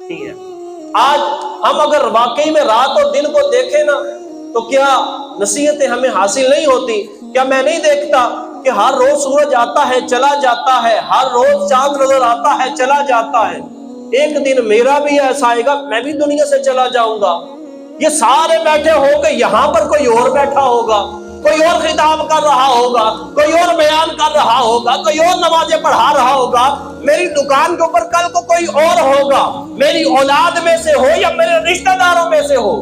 نہیں ہے۔ آج ہم اگر واقعی میں رات اور دن کو دیکھیں نا تو کیا نصیحتیں ہمیں حاصل نہیں ہوتی؟ کیا میں نہیں دیکھتا کہ ہر روز سورج آتا ہے چلا جاتا ہے، ہر روز چاند نظر آتا ہے چلا جاتا ہے، ایک دن میرا بھی ایسا آئے گا میں بھی دنیا سے چلا جاؤں گا۔ یہ سارے بیٹھے ہو گے، یہاں پر کوئی اور بیٹھا ہوگا، کوئی اور خطاب کر رہا ہوگا، کوئی اور بیان کر رہا ہوگا، کوئی اور نمازیں پڑھا رہا ہوگا، میری دکان کے اوپر کل کو کوئی اور ہوگا، میری اولاد میں سے ہو یا میرے رشتہ داروں میں سے ہو۔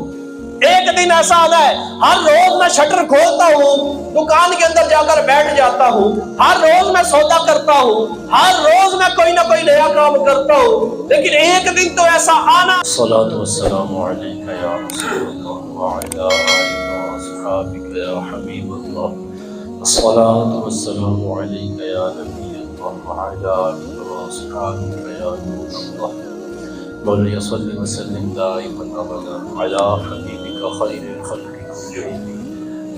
ایک دن ایسا آنا ہے، ہر روز میں شٹر کھولتا ہوں، دکان کے اندر جا کر بیٹھ جاتا ہوں، ہر روز میں سودا کرتا ہوں، ہر روز میں کوئی نہ کوئی نیا کام کرتا ہوں، لیکن ایک دن تو ایسا آنا۔ الصلاۃ والسلام علیک یا رسول اللہ وعلی آلک واصحابک یا حبیب اللہ، الصلاۃ والسلام علیک یا نبی اللہ وعلی آلک واصحابک یا نور اللہ، مولا صلی وسلم دائما ابدا علی حبیبک خیر الخلق کلہم،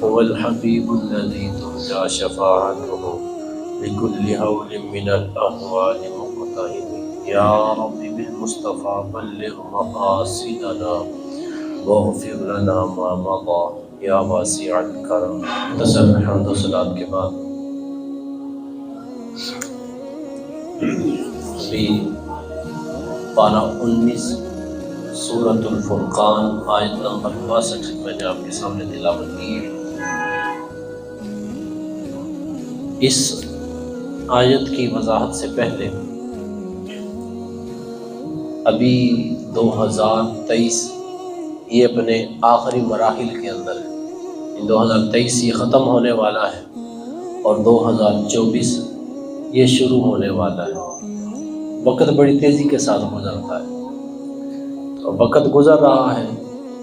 هو الحبیب الذی ترجى شفاعته لكل هول من الاهوال مقتحم، یا رب بالمصطفى بلغ مقاصدنا واغفر لنا ما مضى یا واسع الکرم۔ تصرف حمد و صلات کے بعد ابھی پارہ 19 سورۃ الفرقان آیت نمبر 62 میں نے آپ کے سامنے تلاوت کی ہے۔ اس آیت کی وضاحت سے پہلے ابھی 2023 یہ اپنے آخری مراحل کے اندر ہے، 2023 یہ ختم ہونے والا ہے اور 2024 یہ شروع ہونے والا ہے۔ وقت بڑی تیزی کے ساتھ گزرتا ہے، تو وقت گزر رہا ہے۔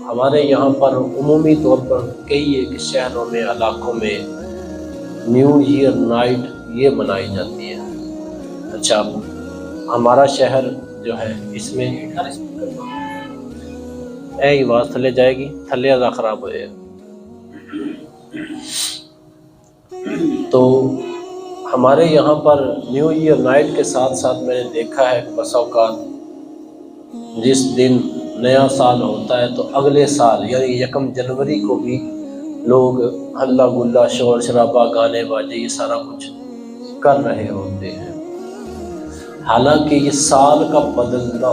ہمارے یہاں پر عمومی طور پر کئی ایک شہروں میں علاقوں میں نیو ایئر نائٹ یہ منائی جاتی ہے۔ اچھا، ہمارا شہر جو ہے اس میں آواز تھلے جائے گی، تھلے ازا خراب ہوئے، تو ہمارے یہاں پر نیو ایئر نائٹ کے ساتھ ساتھ میں نے دیکھا ہے کہ بس اوقات جس دن نیا سال ہوتا ہے تو اگلے سال یعنی 1 جنوری کو بھی لوگ ہلا گلا شور شرابہ گانے باجے یہ سارا کچھ کر رہے ہوتے ہیں۔ حالانکہ یہ سال کا بدلنا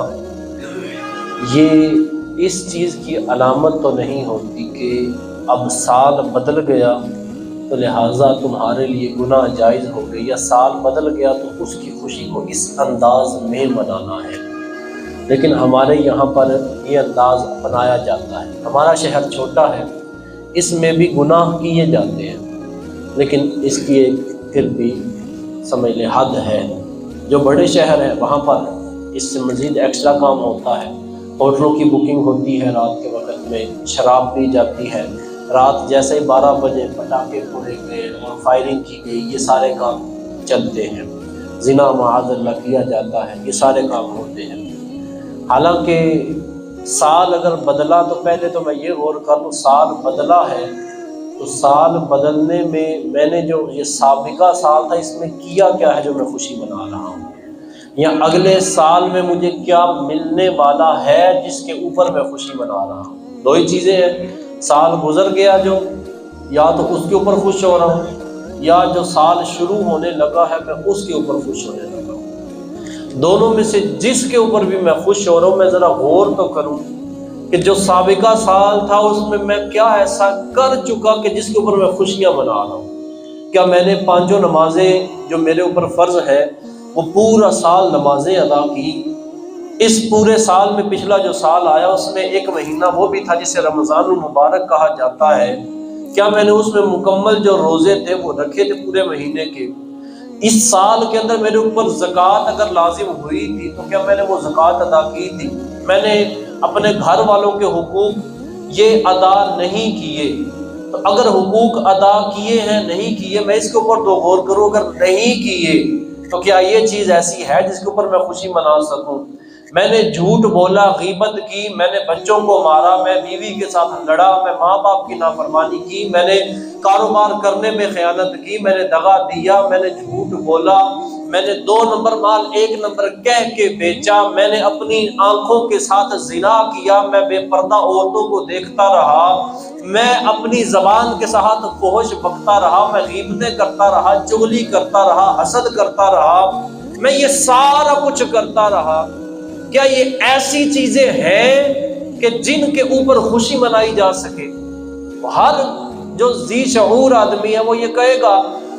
یہ اس چیز کی علامت تو نہیں ہوتی کہ اب سال بدل گیا تو لہٰذا تمہارے لیے گناہ جائز ہو گئی، یا سال بدل گیا تو اس کی خوشی کو اس انداز میں منانا ہے۔ لیکن ہمارے یہاں پر یہ انداز اپنایا جاتا ہے۔ ہمارا شہر چھوٹا ہے، اس میں بھی گناہ کیے جاتے ہیں، لیکن اس کی ایک پھر بھی سمجھ لیں حد ہے۔ جو بڑے شہر ہیں وہاں پر اس سے مزید ایکسٹرا کام ہوتا ہے، ہوٹلوں کی بکنگ ہوتی ہے، رات کے وقت میں شراب پی جاتی ہے، رات جیسے ہی 12 بجے پٹاخے پھوڑے گئے اور فائرنگ کی گئی، یہ سارے کام چلتے ہیں، زنا معاذ اللہ کیا جاتا ہے، یہ سارے کام ہوتے ہیں۔ حالانکہ سال اگر بدلا تو پہلے تو میں یہ غور کر لوں، سال بدلا ہے تو سال بدلنے میں نے جو یہ سابقہ سال تھا اس میں کیا کیا ہے جو میں خوشی منا رہا ہوں، یا اگلے سال میں مجھے کیا ملنے والا ہے جس کے اوپر میں خوشی منا رہا ہوں۔ دو ہی چیزیں ہیں، سال گزر گیا جو، یا تو اس کے اوپر خوش ہو رہا ہوں، یا جو سال شروع ہونے لگا ہے میں اس کے اوپر خوش ہونے لگا ہوں۔ دونوں میں سے جس کے اوپر بھی میں خوش ہو رہا ہوں میں ذرا غور تو کروں کہ جو سابقہ سال تھا اس میں کیا ایسا کر چکا کہ جس کے اوپر میں خوشیاں منا رہا ہوں۔ کیا میں نے 5 نمازیں جو میرے اوپر فرض ہے وہ پورا سال نمازیں ادا کی؟ اس پورے سال میں پچھلا جو سال آیا اس میں 1 مہینہ وہ بھی تھا جسے رمضان المبارک کہا جاتا ہے، کیا میں نے اس میں مکمل جو روزے تھے وہ رکھے تھے پورے مہینے کے؟ اس سال کے اندر میرے اوپر زکوٰۃ اگر لازم ہوئی تھی تو کیا میں نے وہ زکوٰۃ ادا کی تھی؟ میں نے اپنے گھر والوں کے حقوق یہ ادا نہیں کیے، تو اگر حقوق ادا کیے ہیں نہیں کیے میں اس کے اوپر تو غور کروں، اگر نہیں کیے تو کیا یہ چیز ایسی ہے جس کے اوپر میں خوشی منا سکوں؟ میں نے جھوٹ بولا، غیبت کی، میں نے بچوں کو مارا، میں بیوی کے ساتھ لڑا، میں ماں باپ کی نافرمانی کی، میں نے کاروبار کرنے میں خیانت کی، میں نے دغا دیا، میں نے جھوٹ بولا، میں نے 2 نمبر مال 1 نمبر کہہ کے بیچا، میں نے اپنی آنکھوں کے ساتھ زنا کیا، میں بے پردہ عورتوں کو دیکھتا رہا، میں اپنی زبان کے ساتھ فحش بکتا رہا، میں غیبتیں کرتا رہا، چغلی کرتا رہا، حسد کرتا رہا، میں یہ سارا کچھ کرتا رہا۔ کیا یہ ایسی چیزیں ہیں کہ جن کے اوپر خوشی منائی جا سکے؟ ہر جو ذی شعور آدمی ہے وہ یہ کہے گا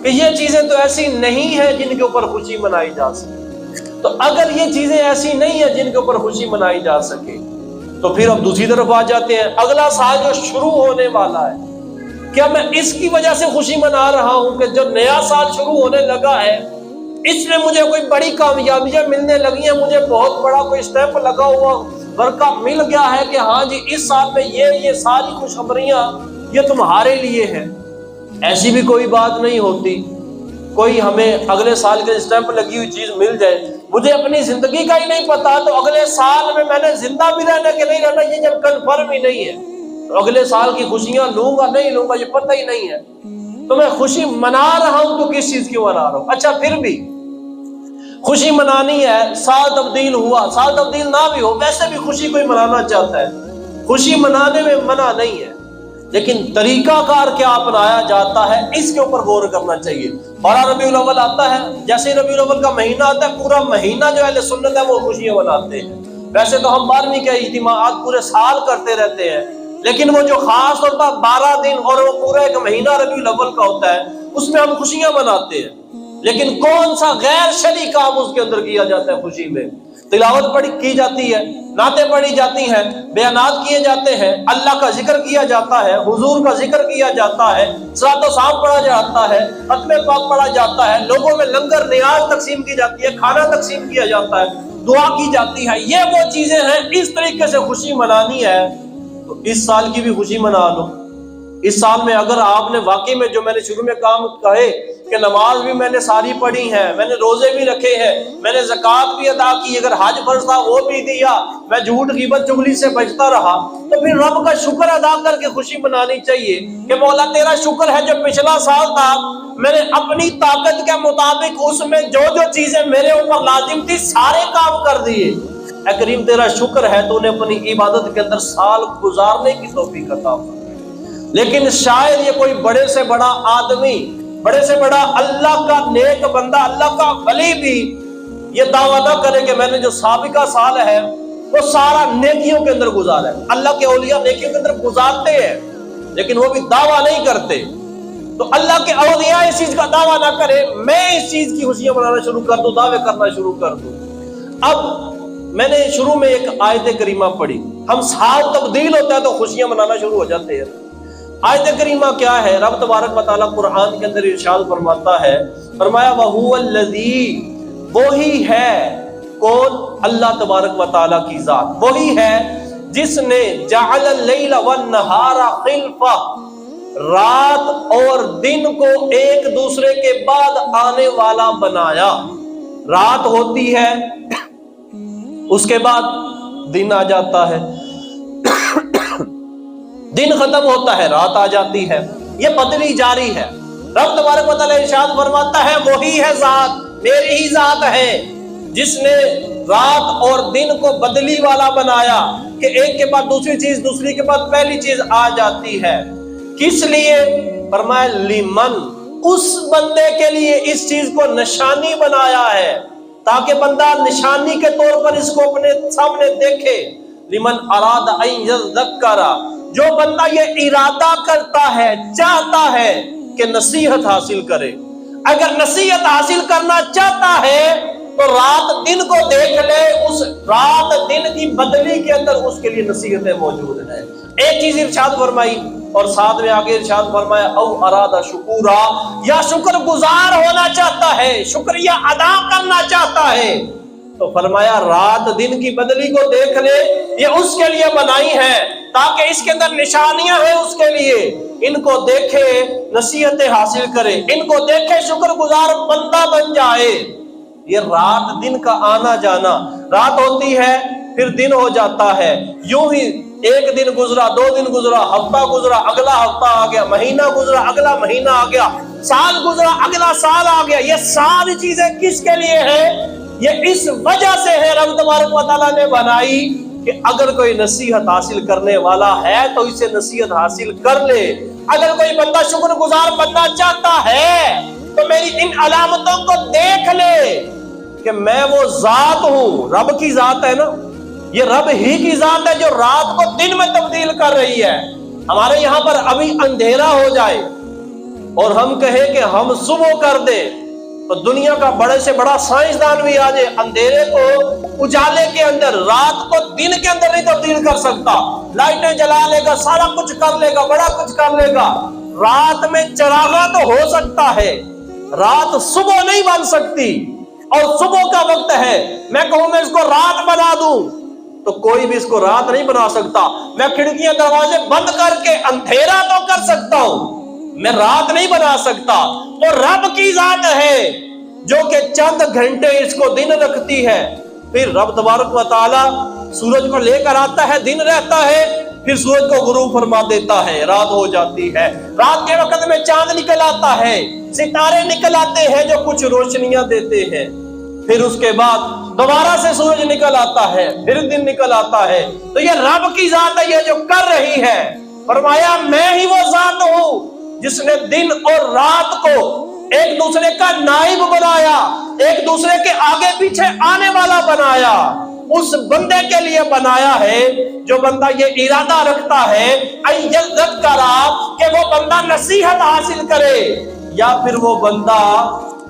کہ یہ چیزیں تو ایسی نہیں ہیں جن کے اوپر خوشی منائی جا سکے۔ تو اگر یہ چیزیں ایسی نہیں ہیں جن کے اوپر خوشی منائی جا سکے تو پھر اب دوسری طرف آ جاتے ہیں، اگلا سال جو شروع ہونے والا ہے، کیا میں اس کی وجہ سے خوشی منا رہا ہوں کہ جو نیا سال شروع ہونے لگا ہے اس میں مجھے کوئی بڑی کامیابیاں ملنے لگی ہیں، مجھے بہت بڑا کوئی اسٹیپ لگا ہوا برقع مل گیا ہے کہ ہاں جی اس سال میں یہ ساری خوشخبریاں یہ تمہارے لیے ہیں؟ ایسی بھی کوئی بات نہیں ہوتی۔ کوئی ہمیں اگلے سال کے اسٹیمپ لگی ہوئی چیز مل جائے، مجھے اپنی زندگی کا ہی نہیں پتا تو اگلے سال میں نے زندہ بھی رہنا کہ نہیں رہنا یہ جب کنفرم ہی نہیں ہے، تو اگلے سال کی خوشیاں لوں گا نہیں لوں گا یہ پتہ ہی نہیں ہے، تو میں خوشی منا رہا ہوں تو کس چیز کی منا رہا ہوں؟ اچھا پھر بھی خوشی منانی ہے، سال تبدیل ہوا، سال تبدیل نہ بھی ہو، ویسے بھی خوشی کوئی منانا چاہتا ہے، خوشی منانے میں منع نہیں ہے، لیکن طریقہ کار کیا اپنایا جاتا ہے اس کے اوپر غور کرنا چاہیے۔ بڑا ربیع الاول آتا ہے، جیسے ربیع الاول کا مہینہ آتا ہے پورا مہینہ جو اہل سنت ہے وہ خوشیاں مناتے ہیں۔ ویسے تو ہم 12ویں کے اجتماعات پورے سال کرتے رہتے ہیں، لیکن وہ جو خاص طور پر 12 دن اور وہ پورا ایک مہینہ ربیع الاول کا ہوتا ہے اس میں ہم خوشیاں مناتے ہیں، لیکن کون سا غیر شرعی کام اس کے اندر کیا جاتا ہے خوشی میں؟ تلاوت پڑھی کی جاتی ہے، نعتیں پڑھی جاتی ہیں، بیانات کیے جاتے ہیں، اللہ کا ذکر کیا جاتا ہے، حضور کا ذکر کیا جاتا ہے، صلاۃ و سلام پڑھا جاتا ہے، ختم پاک پڑھا جاتا ہے، لوگوں میں لنگر نیاز تقسیم کی جاتی ہے، کھانا تقسیم کیا جاتا ہے، دعا کی جاتی ہے، یہ وہ چیزیں ہیں۔ اس طریقے سے خوشی منانی ہے تو اس سال کی بھی خوشی منا لو۔ اس سال میں اگر آپ نے واقعی میں جو میں نے شروع میں کام کہے کہ نماز بھی میں نے ساری پڑھی ہے، میں نے روزے بھی رکھے ہیں، میں نے زکوٰۃ بھی ادا کی، اگر حج فرض تھا وہ بھی دیا، میں جھوٹ غیبت چغلی سے بچتا رہا، تو پھر رب کا شکر ادا کر کے خوشی منانی چاہیے کہ مولا تیرا شکر ہے جو پچھلا سال تھا میں نے اپنی طاقت کے مطابق اس میں جو جو چیزیں میرے اوپر لازم تھی سارے کام کر دیے۔ اے کریم تیرا شکر ہے تو نے اپنی عبادت کے اندر سال گزارنے کی توفیق عطا فرمائی۔ لیکن شاید یہ کوئی بڑے سے بڑا آدمی، بڑے سے بڑا اللہ کا نیک بندہ، اللہ کا ولی بھی یہ دعویٰ نہ کرے کہ میں نے جو سابقہ سال ہے وہ سارا نیکیوں کے اندر گزارا ہے۔ اللہ کے اولیاء نیکیوں کے اندر گزارتے ہیں لیکن وہ بھی دعویٰ نہیں کرتے، تو اللہ کے اولیاء اس چیز کا دعویٰ نہ کرے، میں اس چیز کی خوشیاں منانا شروع کر دوں، دعوے کرنا شروع کر دوں۔ اب میں نے شروع میں ایک آیت کریمہ پڑھی، ہم سال تبدیل ہوتا ہے تو خوشیاں منانا شروع ہو جاتے ہیں۔ آیت کریمہ کیا ہے؟ رب تبارک و تعالیٰ قرآن کے اندر ارشاد فرماتا ہے، فرمایا وَهُوَ الَّذِي، وہی ہے، کون؟ اللہ تبارک و تعالیٰ کی ذات، وہی ہے جس نے جعل اللیل والنہار خلفہ، رات اور دن کو ایک دوسرے کے بعد آنے والا بنایا۔ رات ہوتی ہے اس کے بعد دن آ جاتا ہے، دن ختم ہوتا ہے رات آ جاتی ہے، یہ بدلی جاری ہے۔ رب تبارک و تعالیٰ ارشاد فرماتا ہے وہی ہے ذات، میری ہی ذات ہے جس نے رات اور دن کو بدلی والا بنایا کہ ایک کے بعد دوسری چیز، دوسری کے بعد پہلی چیز آ جاتی ہے۔ کس لیے؟ فرمایا لمن، اس بندے کے لیے اس چیز کو نشانی بنایا ہے تاکہ بندہ نشانی کے طور پر اس کو اپنے سامنے دیکھے۔ لمن اراد ان یذکر، جو بندہ یہ ارادہ کرتا ہے، چاہتا ہے کہ نصیحت حاصل کرے، اگر نصیحت حاصل کرنا چاہتا ہے تو رات دن کو دیکھ لے، اس رات دن کی بدلی کے اندر اس کے لیے نصیحتیں موجود ہیں۔ ایک چیز ارشاد فرمائی اور ساتھ میں آگے ارشاد فرمایا او ارادہ شکورا، یا شکر گزار ہونا چاہتا ہے، شکریہ ادا کرنا چاہتا ہے، تو فرمایا رات دن کی بدلی کو دیکھ لے، یہ اس کے لیے بنائی ہے تاکہ اس کے اندر نشانیاں ہیں اس کے لیے، ان کو دیکھے نصیحتیں حاصل کرے، ان کو دیکھے شکر گزار بندہ بن جائے۔ یہ رات دن کا آنا جانا، رات ہوتی ہے پھر دن ہو جاتا ہے، یوں ہی ایک دن گزرا، 2 دن گزرا، ہفتہ گزرا، اگلا ہفتہ آ گیا، مہینہ گزرا، اگلا مہینہ آ گیا، سال گزرا، اگلا سال آ گیا۔ یہ ساری چیزیں کس کے لیے ہے؟ یہ اس وجہ سے ہے رب تبارک و تعالیٰ نے بنائی کہ اگر کوئی نصیحت حاصل کرنے والا ہے تو اسے نصیحت حاصل کر لے۔ اگر کوئی بندہ شکر گزار بننا چاہتا ہے تو میری ان علامتوں کو دیکھ لے کہ میں وہ ذات ہوں، رب کی ذات ہے نا، یہ رب ہی کی ذات ہے جو رات کو دن میں تبدیل کر رہی ہے۔ ہمارے یہاں پر ابھی اندھیرا ہو جائے اور ہم کہیں کہ ہم صبح کر دیں تو دنیا کا بڑے سے بڑا سائنسدان بھی آ جائے، اندھیرے کو اجالے کے اندر، رات کو دن کے اندر نہیں تبدیل کر سکتا۔ لائٹیں جلا لے گا، سارا کچھ کر لے گا، بڑا کچھ کر لے گا، رات میں چراغاں تو ہو سکتا ہے، رات صبح نہیں بن سکتی۔ اور صبح کا وقت ہے، میں کہوں میں اس کو رات بنا دوں تو کوئی بھی اس کو رات نہیں بنا سکتا۔ میں کھڑکیاں دروازے بند کر کے اندھیرا تو کر سکتا ہوں، میں رات نہیں بنا سکتا۔ اور رب کی ذات ہے جو کہ چند گھنٹے اس کو دن رکھتی ہے، پھر رب تبارک و تعالی سورج کو لے کر آتا ہے، دن رہتا ہے، پھر سورج کو غروب فرما دیتا ہے، رات ہو جاتی ہے۔ رات کے وقت میں چاند نکل آتا ہے، ستارے نکل آتے ہیں جو کچھ روشنیاں دیتے ہیں، پھر اس کے بعد دوبارہ سے سورج نکل آتا ہے، پھر دن نکل آتا ہے۔ تو یہ رب کی ذات ہے یہ جو کر رہی ہے۔ فرمایا میں ہی وہ ذات ہوں جس نے دن اور رات کو ایک دوسرے کا نائب بنایا، ایک دوسرے کے آگے پیچھے آنے والا بنایا۔ اس بندے کے لیے بنایا ہے جو بندہ یہ ارادہ رکھتا ہے کہ وہ بندہ نصیحت حاصل کرے، یا پھر وہ بندہ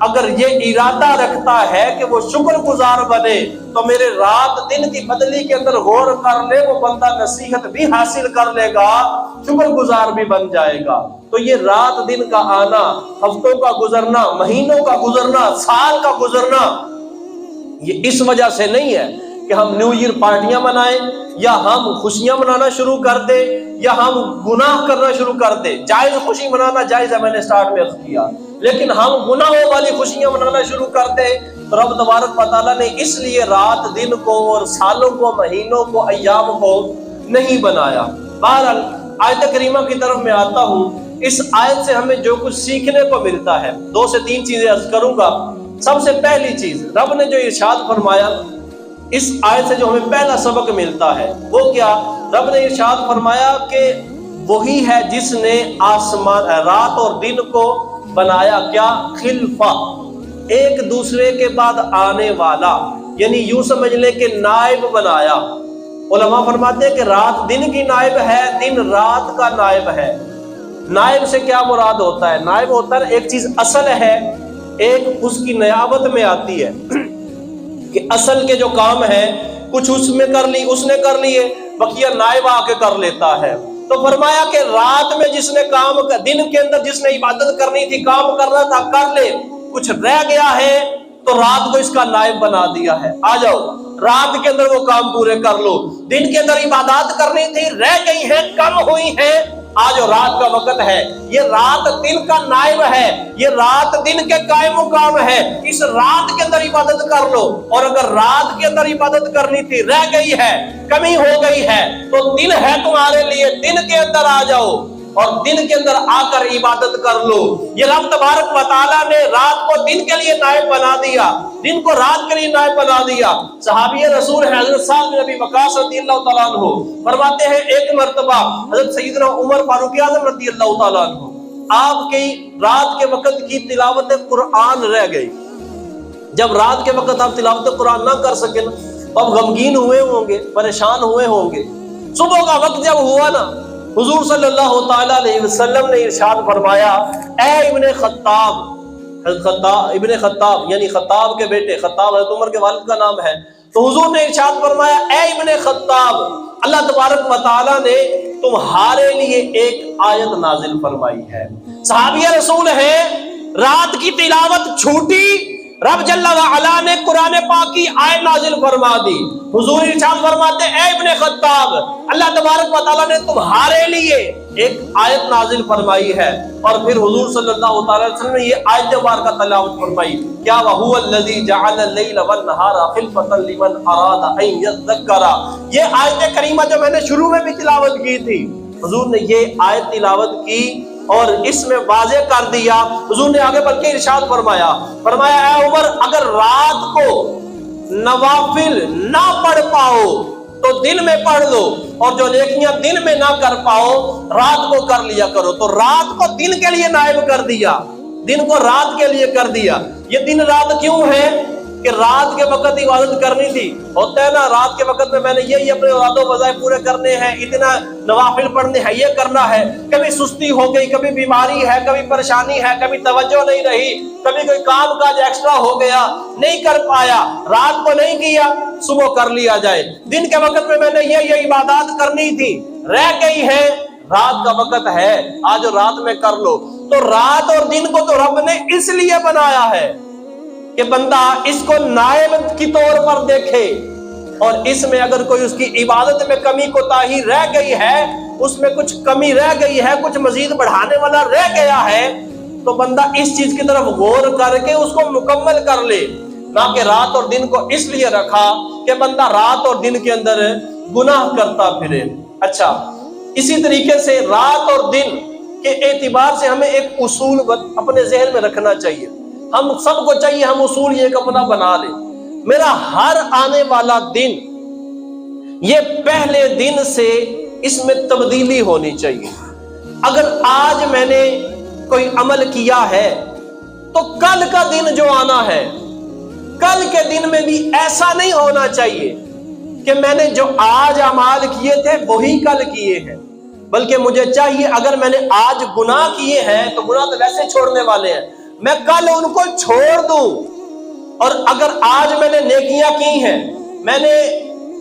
اگر یہ ارادہ رکھتا ہے کہ وہ شکر گزار بنے تو میرے رات دن کی بدلی کے اندر غور کر لے، وہ بندہ نصیحت بھی حاصل کر لے گا، شکر گزار بھی بن جائے گا۔ تو یہ رات دن کا آنا، ہفتوں کا گزرنا، مہینوں کا گزرنا، سال کا گزرنا، یہ اس وجہ سے نہیں ہے کہ ہم نیو ایئر پارٹیاں منائیں یا ہم خوشیاں منانا شروع کر دیں یا ہم گناہ کرنا شروع کر دیں۔ جائز خوشی منانا جائز ہے، میں نے سٹارٹ میں عرض کیا، لیکن ہم گناہوں والی خوشیاں منانا شروع کر دیں تو رب تبارک و تعالیٰ نے اس لیے رات دن کو اور سالوں کو، مہینوں کو، ایام کو نہیں بنایا۔ بہرحال آیت کریمہ کی طرف میں آتا ہوں۔ اس آیت سے ہمیں جو کچھ سیکھنے کو ملتا ہے، 2 سے 3 چیزیں عرض کروں گا۔ سب سے پہلی چیز رب نے جو ارشاد فرمایا، اس آیت سے جو ہمیں پہلا سبق ملتا ہے وہ کیا؟ رب نے ارشاد فرمایا کہ وہی ہے جس نے آسمان، رات اور دن کو بنایا، کیا؟ خلفہ، ایک دوسرے کے بعد آنے والا، یعنی یوں سمجھ لیں کہ نائب بنایا۔ علماء فرماتے ہیں کہ رات دن کی نائب ہے، دن رات کا نائب ہے۔ نائب سے کیا مراد ہوتا ہے؟ نائب ہوتا ہے ایک چیز اصل ہے، ایک اس کی نیابت میں آتی ہے کہ اصل کے جو کام ہیں کچھ اس میں کر لی، اس نے کر لیے، بقیہ نائب آ کے کر لیتا ہے۔ تو فرمایا کہ رات میں جس نے کام، دن کے اندر جس نے عبادت کرنی تھی، کام کرنا تھا، کر لے، کچھ رہ گیا ہے تو رات کو اس کا نائب بنا دیا ہے، آ جاؤ رات کے اندر وہ کام پورے کر لو۔ دن کے اندر عبادات کرنی تھی، رہ گئی ہیں، کم ہوئی ہیں، آج رات کا وقت ہے، یہ رات دن کا نائب ہے، یہ رات دن کے قائم مقام ہے، اس رات کے اندر عبادت کر لو۔ اور اگر رات کے اندر عبادت کرنی تھی، رہ گئی ہے، کمی ہو گئی ہے، تو دن ہے تمہارے لیے، دن کے اندر آ جاؤ اور دن کے اندر آ کر عبادت کر لو۔ یہ رب تبارک و تعالیٰ نے رات کو دن کے لیے نائب بنا دیا، دن کو رات کے لیے نائب بنا دیا۔ صحابی رسول ہیں حضرت سعد بن ابی وقاص رضی اللہ تعالیٰ عنہ، فرماتے ہیں ایک مرتبہ حضرت سیدنا عمر فاروق اعظم رضی اللہ تعالیٰ عنہ، آپ کی رات کے وقت کی تلاوت قرآن رہ گئی۔ جب رات کے وقت آپ تلاوت قرآن نہ کر سکے نا، تو آپ غمگین ہوئے ہوں گے، پریشان ہوئے ہوں گے۔ صبح کا وقت جب ہوا نا، حضور صلی اللہ تعالیٰ علیہ وسلم نے ارشاد فرمایا، اے ابن خطاب، ابن خطاب یعنی خطاب کے بیٹے، خطاب حضرت عمر کے والد کا نام ہے، تو حضور نے ارشاد فرمایا، اے ابن خطاب، اللہ تبارک و تعالیٰ نے تمہارے لیے ایک آیت نازل فرمائی ہے۔ صحابی رسول ہے، رات کی تلاوت چھوٹی، رب جل وعلا نے قرآن پاک کی آیت نازل فرما دی. حضور ارشاد فرماتے اے ابن خطاب، اللہ تبارک و تعالیٰ نے تمہارے لیے ایک آیت نازل فرمائی ہے. اور پھر حضور صلی اللہ علیہ وسلم نے یہ آیت مبارکہ تلاوت فرمائی. کیا وَهُوَ الَّذِي جَعَلَ اللَّيْلَ وَالنَّهَارَ خِلْفَةً لِمَنْ أَرَادَ أَن يَذَّكَّرَ. یہ آیت کریمہ جو میں نے شروع میں بھی تلاوت کی تھی، حضور نے یہ آیت تلاوت کی اور اس میں واضح کر دیا. حضور نے آگے بلکہ ارشاد فرمایا اے عمر، اگر رات کو نوافل نہ پڑھ پاؤ تو دن میں پڑھ لو، اور جو نیکیاں دن میں نہ کر پاؤ رات کو کر لیا کرو. تو رات کو دن کے لیے نائب کر دیا، دن کو رات کے لیے کر دیا. یہ دن رات کیوں ہے؟ کہ رات کے وقت عبادت کرنی تھی. ہوتا ہے نا، رات کے وقت میں نے یہ اپنے اراد و وظائف پورے کرنے ہیں، اتنا نوافل پڑھنے ہیں، یہ کرنا ہے. کبھی سستی ہو گئی، کبھی بیماری ہے، کبھی پریشانی ہے، کبھی توجہ نہیں رہی، کبھی کوئی کام کاج ایکسٹرا ہو گیا، نہیں کر پایا، رات کو نہیں کیا، صبح کر لیا جائے. دن کے وقت میں نے یہ عبادات کرنی تھی، رہ گئی ہے، رات کا وقت ہے، آج رات میں کر لو. تو رات اور دن کو تو رب نے اس لیے بنایا ہے کہ بندہ اس کو نائب کی طور پر دیکھے، اور اس میں اگر کوئی اس کی عبادت میں کمی کوتاہی رہ گئی ہے، اس میں کچھ کمی رہ گئی ہے، کچھ مزید بڑھانے والا رہ گیا ہے، تو بندہ اس چیز کی طرف غور کر کے اس کو مکمل کر لے. نہ کہ رات اور دن کو اس لیے رکھا کہ بندہ رات اور دن کے اندر گناہ کرتا پھرے. اچھا، اسی طریقے سے رات اور دن کے اعتبار سے ہمیں ایک اصول اپنے ذہن میں رکھنا چاہیے. ہم سب کو چاہیے ہم اصول یہ اپنا بنا لیں. میرا ہر آنے والا دن یہ پہلے دن سے اس میں تبدیلی ہونی چاہیے. اگر آج میں نے کوئی عمل کیا ہے تو کل کا دن جو آنا ہے، کل کے دن میں بھی ایسا نہیں ہونا چاہیے کہ میں نے جو آج اعمال کیے تھے وہی کل کیے ہیں. بلکہ مجھے چاہیے اگر میں نے آج گناہ کیے ہیں تو گناہ تو ویسے چھوڑنے والے ہیں، میں کل ان کو چھوڑ دوں. اور اگر آج میں نے نیکیاں کی ہیں، میں نے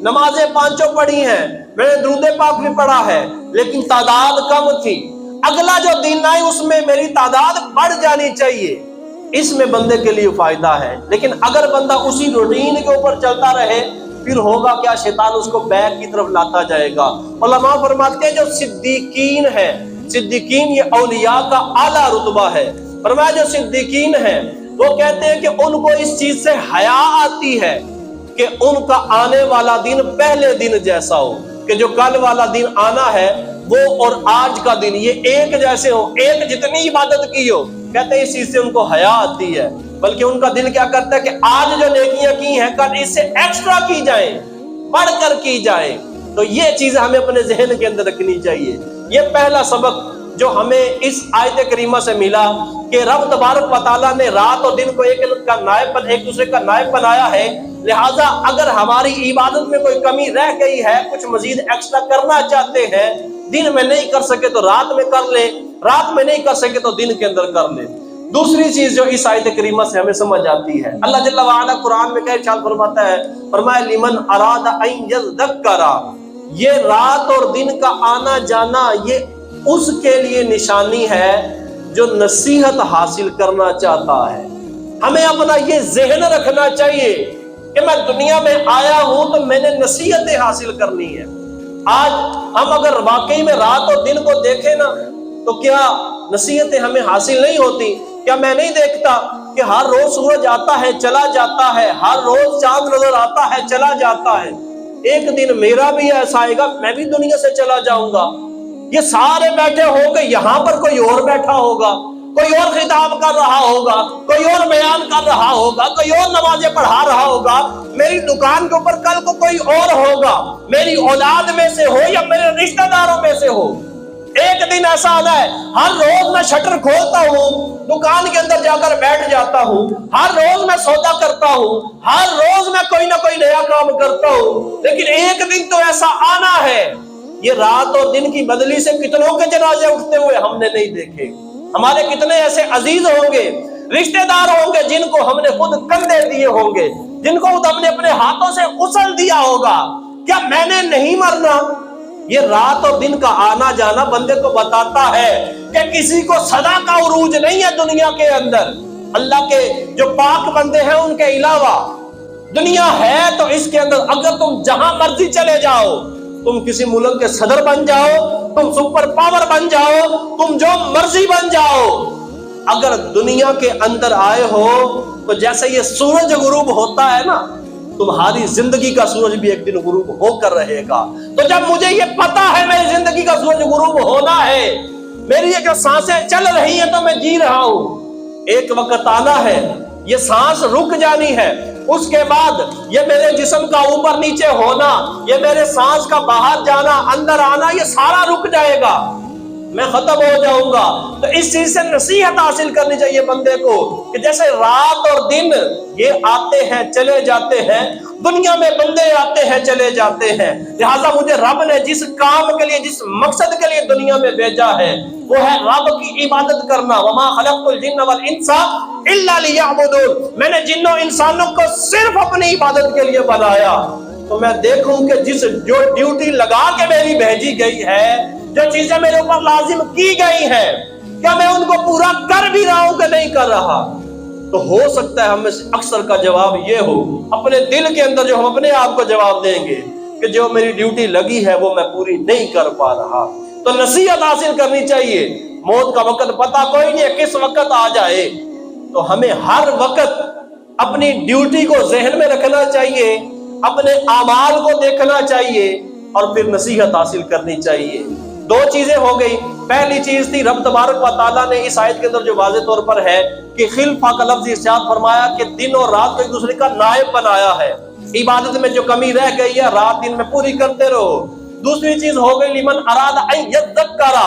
نمازیں پانچوں پڑھی ہیں، میں نے درود پاک بھی پڑھا ہے، لیکن تعداد کم تھی، اگلا جو دن آئے اس میں میری تعداد بڑھ جانی چاہیے. اس میں بندے کے لیے فائدہ ہے. لیکن اگر بندہ اسی روٹین کے اوپر چلتا رہے پھر ہوگا کیا؟ شیطان اس کو بیک کی طرف لاتا جائے گا. علماء فرماتے ہیں جو صدیقین ہے، صدیقین یہ اولیاء کا اعلیٰ رتبہ ہے. فرمایا جو صدیقین ہیں وہ کہتے ہیں کہ ان کو اس چیز سے حیا آتی ہے کہ ان کا آنے والا دن پہلے دن جیسا ہو، کہ جو کل والا دن آنا ہے وہ اور آج کا دن یہ ایک جیسے ہو، ایک جتنی عبادت کی ہو. کہتے ہیں اس چیز سے ان کو حیا آتی ہے. بلکہ ان کا دل کیا کرتا ہے کہ آج جو نیکیاں کی ہیں کل اس سے ایکسٹرا کی جائیں، بڑھ کر کی جائیں. تو یہ چیزیں ہمیں اپنے ذہن کے اندر رکھنی چاہیے. یہ پہلا سبق جو ہمیں اس آیت کریمہ سے ملا کہ رب تبارک و تعالیٰ نے رات اور دن کو ایک دوسرے کا نائب بنایا ہے. لہٰذا اگر ہماری عبادت میں کوئی کمی رہ گئی ہے، کچھ مزید ایکسٹرا کرنا چاہتے ہیں، دن میں نہیں کر سکے تو رات میں کر لیں، رات میں نہیں کر سکے تو دن کے اندر کر لیں. دوسری چیز جو اس آیت کریمہ سے ہمیں سمجھ آتی ہے، اللہ جل وعلا قرآن میں کیا ارشاد فرماتا ہے؟ فرمایا لمن اراد ان یذکر. یہ رات اور دن کا آنا جانا یہ اس کے لیے نشانی ہے جو نصیحت حاصل کرنا چاہتا ہے. ہمیں اپنا یہ ذہن رکھنا چاہیے کہ میں دنیا میں آیا ہوں تو میں نے نصیحتیں حاصل کرنی ہے. آج ہم اگر واقعی میں رات اور دن کو دیکھیں نا تو کیا نصیحتیں ہمیں حاصل نہیں ہوتی؟ کیا میں نہیں دیکھتا کہ ہر روز سورج آتا ہے چلا جاتا ہے، ہر روز چاند نظر آتا ہے چلا جاتا ہے. ایک دن میرا بھی ایسا آئے گا، میں بھی دنیا سے چلا جاؤں گا. یہ سارے بیٹھے ہوں گے، یہاں پر کوئی اور بیٹھا ہوگا، کوئی اور خطاب کر رہا ہوگا، کوئی اور بیان کر رہا ہوگا، کوئی اور نمازیں پڑھا رہا ہوگا. میری دکان کے اوپر کل کو کوئی اور ہوگا، میری اولاد میں سے ہو یا میرے رشتہ داروں میں سے ہو. ایک دن ایسا آنا ہے، ہر روز میں شٹر کھولتا ہوں، دکان کے اندر جا کر بیٹھ جاتا ہوں، ہر روز میں سودا کرتا ہوں، ہر روز میں کوئی نہ کوئی نیا کام کرتا ہوں. لیکن ایک دن تو ایسا آنا ہے، یہ رات اور دن کی بدلی سے کتنوں کے جنازے اٹھتے ہوئے ہم نے نہیں دیکھے. ہمارے کتنے ایسے عزیز ہوں گے، رشتہ دار ہوں گے جن کو ہم نے خود کندھے دیے ہوں گے، جن کو ہم نے اپنے ہاتھوں سے غسل دیا ہوگا. کیا میں نے نہیں مرنا؟ یہ رات اور دن کا آنا جانا بندے کو بتاتا ہے کہ کسی کو سدا کا عروج نہیں ہے دنیا کے اندر. اللہ کے جو پاک بندے ہیں ان کے علاوہ دنیا ہے تو اس کے اندر اگر تم جہاں مرضی چلے جاؤ، تم کسی ملک کے صدر بن جاؤ، تم سپر پاور بن جاؤ، تم جو مرضی بن جاؤ، اگر دنیا کے اندر آئے ہو تو جیسے یہ سورج غروب ہوتا ہے نا، تمہاری زندگی کا سورج بھی ایک دن غروب ہو کر رہے گا۔ تو جب مجھے یہ پتا ہے میری زندگی کا سورج غروب ہونا ہے، میری یہ سانسیں چل رہی ہیں تو میں جی رہا ہوں، ایک وقت آنا ہے یہ سانس رک جانی ہے، اس کے بعد یہ میرے جسم کا اوپر نیچے ہونا، یہ میرے سانس کا باہر جانا اندر آنا، یہ سارا رک جائے گا، میں ختم ہو جاؤں گا۔ تو اس چیز سے نصیحت حاصل کرنی چاہیے بندے کو کہ جیسے رات اور دن یہ آتے ہیں چلے جاتے ہیں، دنیا میں بندے آتے ہیں چلے جاتے ہیں، لہٰذا مجھے رب نے جس کام کے لیے جس مقصد کے لیے دنیا میں بھیجا ہے وہ ہے رب کی عبادت کرنا۔ وما خلقت الجن والانس الا لیعبدون، میں نے جنوں انسانوں کو صرف اپنی عبادت کے لیے بنایا۔ تو میں دیکھوں کہ جو ڈیوٹی لگا کے میری بھیجی گئی ہے، جو چیزیں میرے اوپر لازم کی گئی ہیں، کیا میں ان کو پورا کر بھی رہا ہوں کہ نہیں کر رہا؟ تو ہو سکتا ہے ہم میں سے اکثر کا جواب یہ ہو، اپنے دل کے اندر جو ہم اپنے آپ کو جواب دیں گے کہ جو میری ڈیوٹی لگی ہے وہ میں پوری نہیں کر پا رہا۔ تو نصیحت حاصل کرنی چاہیے، موت کا وقت پتہ کوئی نہیں ہے کس وقت آ جائے، تو ہمیں ہر وقت اپنی ڈیوٹی کو ذہن میں رکھنا چاہیے، اپنے اعمال کو دیکھنا چاہیے اور پھر نصیحت حاصل کرنی چاہیے۔ دو چیزیں ہو گئی، پہلی چیز تھی رب تبارک و تعالیٰ نے اس آیت کے اندر جو واضح طور پر ہے کہ خلفہ کا لفظ ارشاد فرمایا کہ دن اور رات کو ایک دوسرے کا نائب بنایا ہے، عبادت میں جو کمی رہ گئی ہے رات دن میں پوری کرتے رہو۔ دوسری چیز ہو گئی لمن اراد ان یذکر،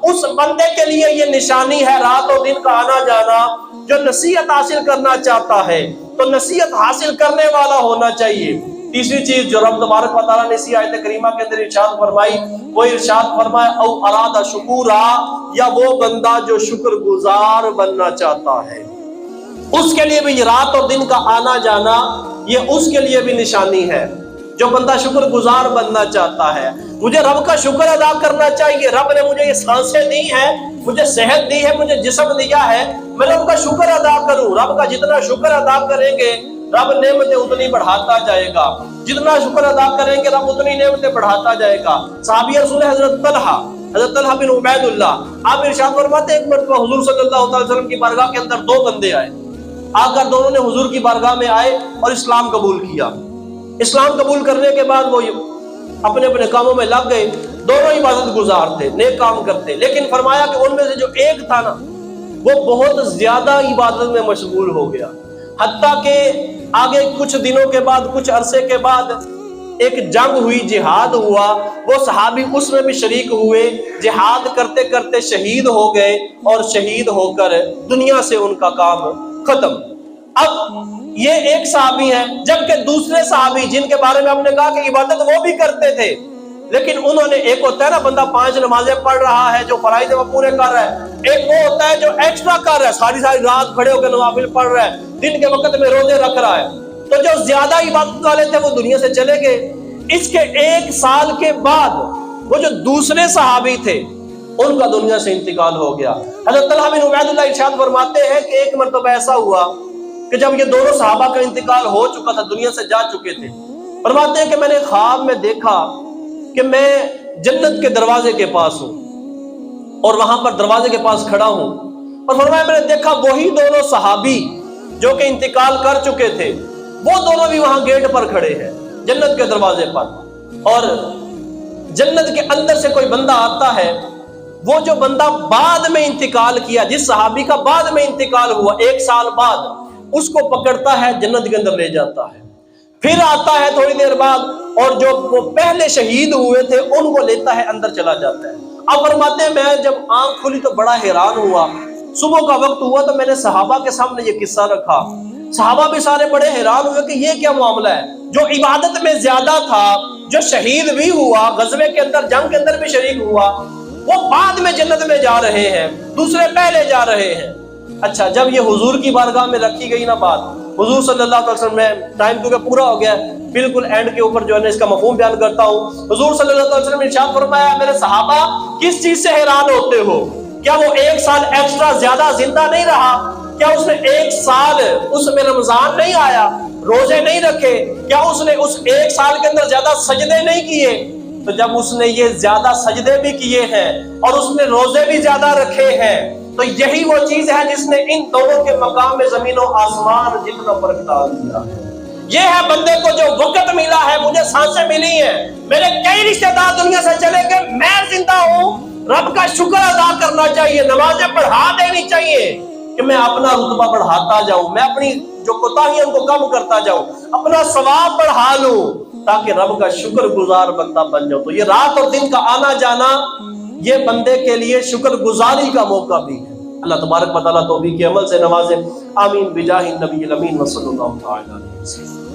اس بندے کے لیے یہ نشانی ہے رات اور دن کا آنا جانا جو نصیحت حاصل کرنا چاہتا ہے، تو نصیحت حاصل کرنے والا ہونا چاہیے۔ تیسری چیز جو رب تبارک و تعالیٰ نے اسی آیت کریمہ کے اندر ارشاد فرمائی، وہ ارشاد فرمایا او اراد شکورا، یا وہ بندہ جو شکر گزار بننا چاہتا ہے، اس کے لیے بھی رات اور دن کا آنا جانا یہ اس کے لیے بھی نشانی ہے۔ جو بندہ شکر گزار بننا چاہتا ہے، مجھے رب کا شکر ادا کرنا چاہیے، رب نے مجھے یہ سانسیں دی ہیں، مجھے صحت دی ہے، مجھے جسم دیا ہے، میں رب کا شکر ادا کروں۔ رب کا جتنا شکر ادا کریں گے رب نعمتیں اتنی بڑھاتا جائے گا، جتنا شکر ادا کریں گے رب اتنی نعمتیں بڑھاتا جائے گا۔ صحابی رسول حضرت طلحہ بن عبید اللہ، آپ ارشاد فرماتے ہیں ایک مرتبہ حضور صلی اللہ علیہ وسلم کی بارگاہ کے اندر دو بندے آئے، آ کر دونوں نے حضور کی بارگاہ میں آئے اور اسلام قبول کیا۔ اسلام قبول کرنے کے بعد وہ اپنے اپنے کاموں میں لگ گئے، دونوں عبادت گزار تھے، نیک کام کرتے، لیکن فرمایا کہ ان میں سے جو ایک تھا نا وہ بہت زیادہ عبادت میں مشغول ہو گیا، حتیٰ کہ آگے کچھ دنوں کے بعد کچھ عرصے کے بعد ایک جنگ ہوئی، جہاد ہوا، وہ صحابی اس میں بھی شریک ہوئے، جہاد کرتے کرتے شہید ہو گئے اور شہید ہو کر دنیا سے ان کا کام ختم۔ اب یہ ایک صحابی ہیں، جبکہ دوسرے صحابی جن کے بارے میں ہم نے کہا کہ عبادت وہ بھی کرتے تھے، لیکن انہوں نے، ایک ہوتا ہے نا بندہ 5 نمازیں پڑھ رہا ہے جو فرائض وہ پورے کر رہا ہے، ایک وہ ہوتا ہے جو ایکسٹرا کر رہا ہے، ساری رات کھڑے ہو کے نوافل پڑھ رہا ہے، دن کے وقت میں روزے رکھ رہا ہے۔ تو جو زیادہ عبادت والے تھے وہ دنیا سے چلے گئے۔ اس کے 1 سال کے بعد وہ جو دوسرے صحابی تھے ان کا دنیا سے انتقال ہو گیا۔ حضرت طلحہ بن عبید اللہ ارشاد فرماتے ہیں کہ ایک مرتبہ ایسا ہوا کہ جب یہ دونوں صحابہ کا انتقال ہو چکا تھا، دنیا سے جا چکے تھے، فرماتے ہیں کہ میں نے خواب میں دیکھا کہ میں جنت کے دروازے کے پاس ہوں اور وہاں پر دروازے کے پاس کھڑا ہوں، اور فرمایا میں نے دیکھا وہی دونوں صحابی جو کہ انتقال کر چکے تھے وہ دونوں بھی وہاں گیٹ پر کھڑے ہیں جنت کے دروازے پر، اور جنت کے اندر سے کوئی بندہ آتا ہے، وہ جو بندہ بعد میں انتقال کیا، جس صحابی کا بعد میں انتقال ہوا 1 سال بعد، اس کو پکڑتا ہے جنت کے اندر لے جاتا ہے، پھر آتا ہے تھوڑی دیر بعد اور جو وہ پہلے شہید ہوئے تھے ان کو لیتا ہے اندر چلا جاتا ہے۔ اب فرماتے ہیں میں جب آنکھ کھلی تو بڑا حیران ہوا، صبح کا وقت ہوا تو میں نے صحابہ کے سامنے یہ قصہ رکھا، صحابہ بھی سارے بڑے حیران ہوئے کہ یہ کیا معاملہ ہے، جو عبادت میں زیادہ تھا، جو شہید بھی ہوا، غزوے کے اندر جنگ کے اندر بھی شریک ہوا، وہ بعد میں جنت میں جا رہے ہیں، دوسرے پہلے جا رہے ہیں۔ اچھا جب یہ حضور کی بارگاہ میں رکھی گئی نا بات، حضور صلی اللہ علیہ وسلم میں ٹائم کیونکہ پورا ہو گیا، بالکل اینڈ کے اوپر جو ہے نا اس کا مفہوم بیان کرتا ہوں۔ حضور صلی اللہ علیہ وسلم نے ارشاد فرمایا میرے صحابہ کس چیز سے حیران ہوتے ہو؟ کیا وہ 1 سال ایکسٹرا زیادہ زندہ نہیں رہا؟ کیا اس نے 1 سال اس میں رمضان نہیں آیا، روزے نہیں رکھے؟ کیا اس نے اس 1 سال کے اندر زیادہ سجدے نہیں کیے؟ تو جب اس نے یہ زیادہ سجدے بھی کیے ہیں اور اس نے روزے بھی زیادہ رکھے ہیں، تو یہی وہ چیز ہے جس نے ان دونوں کے مقام میں زمین و آسمان جتنا فرق ڈال دیا ہے۔ یہ ہے بندے کو جو وقت ملا ہے، مجھے سانسیں ملی ہیں، میرے کئی رشتہ دار دنیا سے چلے گئے، میں زندہ ہوں، رب کا شکر ادا کرنا چاہیے، نمازیں پڑھا دینی چاہیے کہ میں اپنا رتبہ بڑھاتا جاؤں، میں اپنی جو کوتاہیوں کو کم کرتا جاؤں، اپنا ثواب بڑھا لوں تاکہ رب کا شکر گزار بندہ بن جاؤں۔ تو یہ رات اور دن کا آنا جانا یہ بندے کے لیے شکر گزاری کا موقع بھی ہے۔ اللہ تبارک و تعالیٰ توفیق عمل سے نوازے، آمین بجاہ النبی الامین وصلی اللہ تعالی علیہ وسلم۔